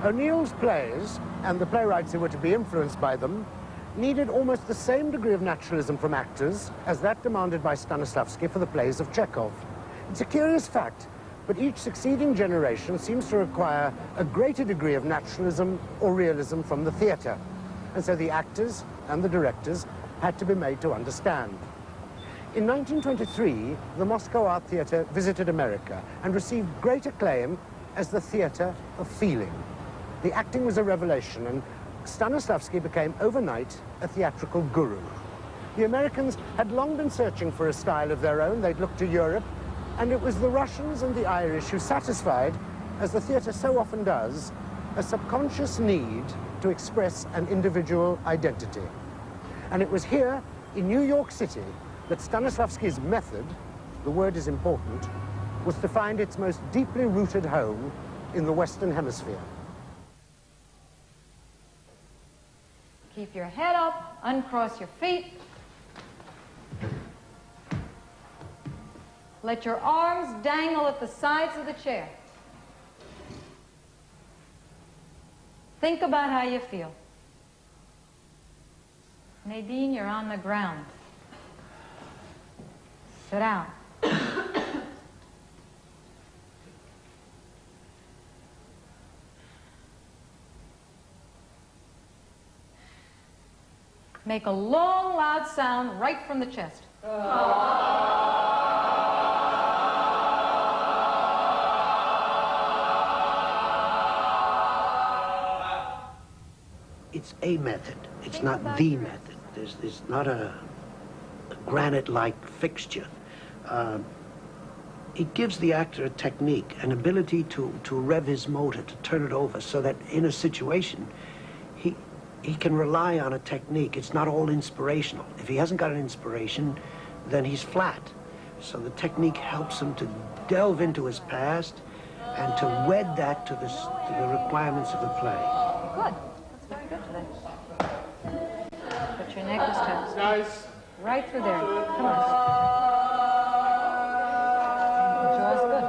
O'Neill's plays, and the playwrights who were to be influenced by them, needed almost the same degree of naturalism from actors as that demanded by Stanislavski for the plays of Chekhov. It's a curious fact, but each succeeding generation seems to require a greater degree of naturalism or realism from the theater, and so the actors and the directors had to be made to understand. In 1923, the Moscow Art Theatre visited America and received great acclaim as the theatre of feeling. The acting was a revelation, and Stanislavski became overnight a theatrical guru. The Americans had long been searching for a style of their own. They'd looked to Europe, and it was the Russians and the Irish who satisfied, as the theatre so often does, a subconscious need to express an individual identity. And it was here in New York City that Stanislavski's method, the word is important, was to find its most deeply rooted home in the Western Hemisphere. Keep your head up, uncross your feet. Let your arms dangle at the sides of the chair. Think about how you feel. Nadine, you're on the ground. Sit down. Make a long, loud sound right from the chest. It's a method. It's not the method. There's not a granite-like fixture. It gives the actor a technique, an ability to rev his motor, to turn it over, so that in a situation, he can rely on a technique. It's not all inspirational. If he hasn't got an inspiration, then he's flat. So the technique helps him to delve into his past and to wed that to the requirements of the play. Good. That's very good today. Put your neck as toast. Nice. Right through there. Come on. Jaw's good.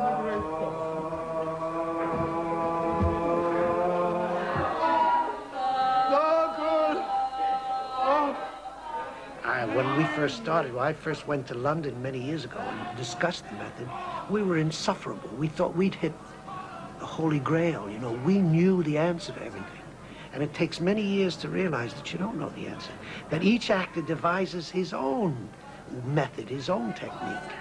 When we first started, well, I first went to London many years ago and discussed the method. We were insufferable. We thought we'd hit the Holy Grail, you know. We knew the answer to everything. And it takes many years to realize that you don't know the answer, that each actor devises his own method, his own technique.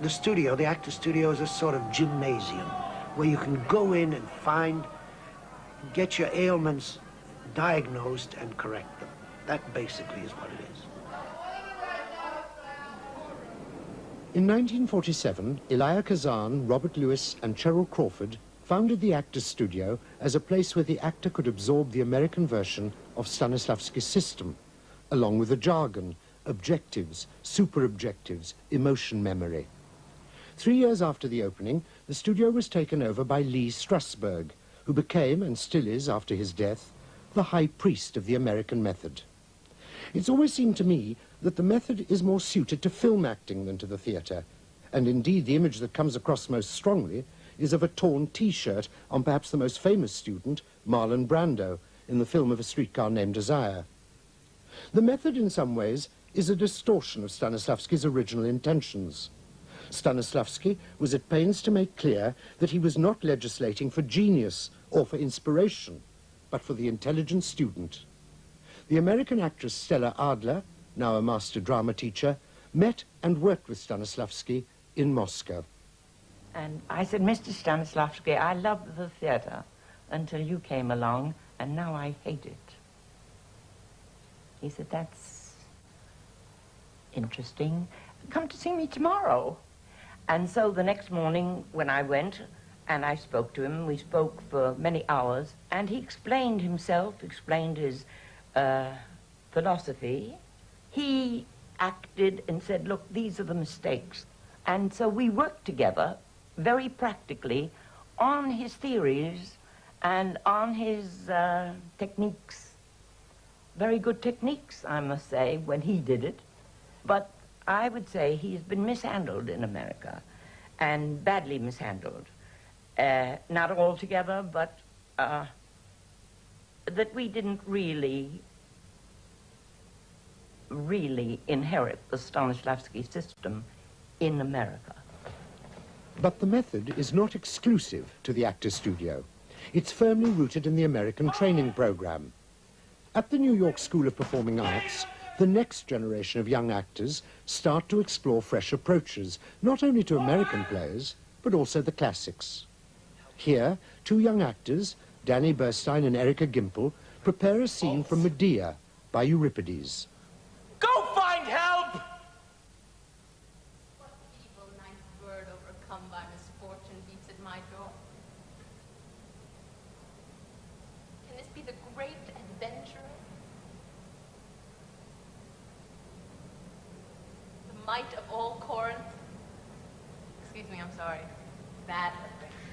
The studio, the actor studio, is a sort of gymnasium where you can go in and get your ailments diagnosed and correct them. That basically is what it is. In 1947, Elia Kazan, Robert Lewis, and Cheryl Crawford founded the Actors Studio as a place where the actor could absorb the American version of Stanislavski's system, along with the jargon, objectives, super-objectives, emotion memory. 3 years after the opening, the studio was taken over by Lee Strasburg, who became, and still is after his death, the high priest of the American method. It's always seemed to me that the method is more suited to film acting than to the theatre, and indeed the image that comes across most strongly is of a torn T-shirt on perhaps the most famous student, Marlon Brando, in the film of A Streetcar Named Desire. The method, in some ways, is a distortion of Stanislavski's original intentions. Stanislavski was at pains to make clear that he was not legislating for genius or for inspiration, but for the intelligent student. The American actress Stella Adler, now a master drama teacher, met and worked with Stanislavski in Moscow. And I said, Mr. Stanislavski, I loved the theater until you came along, and now I hate it. He said, that's interesting. Come to see me tomorrow. And so the next morning when I went and I spoke to him, we spoke for many hours, and he explained himself, explained his philosophy. He acted and said, look, these are the mistakes. And so we worked together very practically on his theories and on his techniques. Very good techniques, I must say, when he did it. But I would say he's been mishandled in America, and badly mishandled. Not altogether, but that we didn't really inherit the Stanislavski system in America. But the method is not exclusive to the Actors Studio. It's firmly rooted in the American training program. At the New York School of Performing Arts, the next generation of young actors start to explore fresh approaches, not only to American plays, but also the classics. Here, two young actors, Danny Burstein and Erica Gimple, prepare a scene from Medea by Euripides. Go find help! What feeble nice bird overcome by misfortune beats at my door? Can this be the great adventurer? The might of all Corinth? Excuse me, I'm sorry. That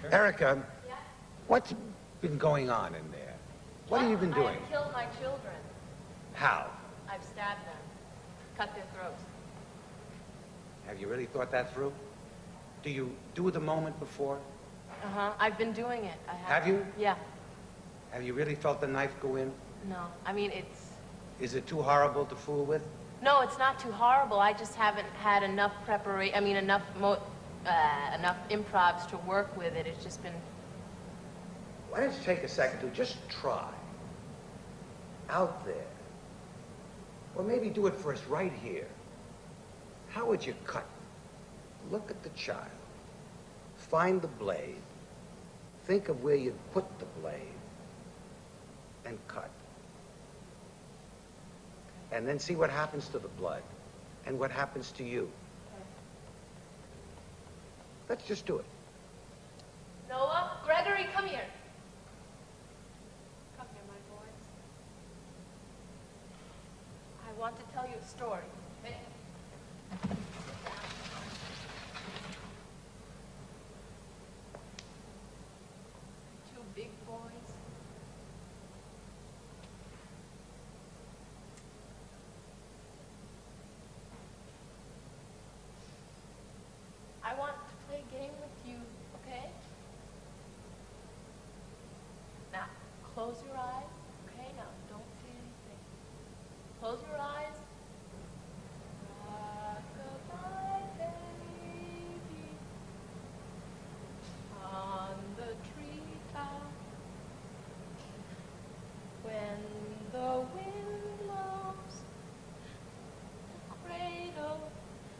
adventure. Erica, Yeah? what's been going on in there? What have you been I doing? have killed my children. How? I've stabbed them. Cut their throats. Have you really thought that through? Do you do the moment before? Uh-huh. I've been doing it. I have. Have you? Yeah. Have you really felt the knife go in? No. I mean, it's... Is it too horrible to fool with? No, it's not too horrible. I just haven't had enough preparation. I mean, enough improvs to work with it. It's just been... Why don't you take a second to just try? Out there. Or maybe do it for us right here. How would you cut? Look at the child. Find the blade. Think of where you'd put the blade. And cut. And then see what happens to the blood. And what happens to you. Let's just do it. Noah, Gregory, come here. Come here, my boys. I want to tell you a story. Okay? Two big boys. I want to play a game with you, okay? Now, close your eyes, okay? Now, don't see anything. Close your eyes. Rock-a-bye, baby, on the treetop. When the wind blows, the cradle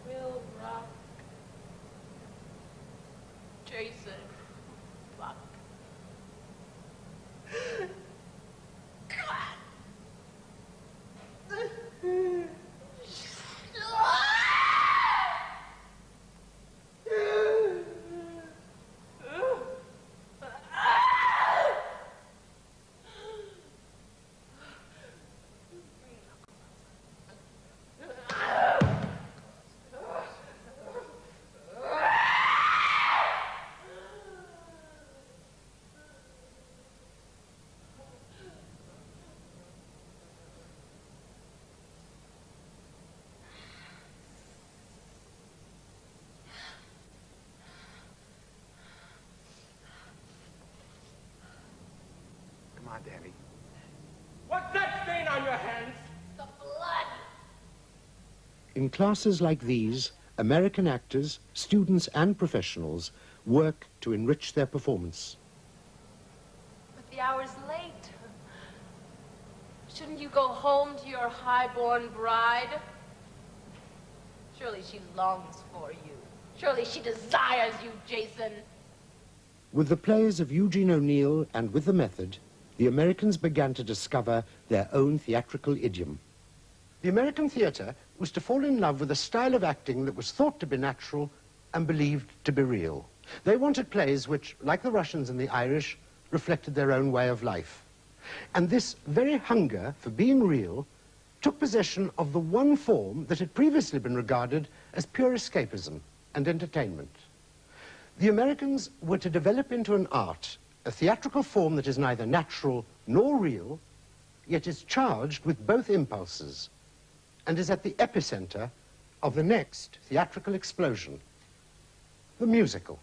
will rock. Jason, fuck. Come on, Danny. What's that stain on your hands? The blood! In classes like these, American actors, students and professionals work to enrich their performance. But the hour's late. Shouldn't you go home to your high-born bride? Surely she longs for you. Surely she desires you, Jason. With the plays of Eugene O'Neill and with the method, the Americans began to discover their own theatrical idiom. The American theatre was to fall in love with a style of acting that was thought to be natural and believed to be real. They wanted plays which, like the Russians and the Irish, reflected their own way of life. And this very hunger for being real took possession of the one form that had previously been regarded as pure escapism and entertainment. The Americans were to develop into an art, a theatrical form that is neither natural nor real, yet is charged with both impulses, and is at the epicenter of the next theatrical explosion, the musical.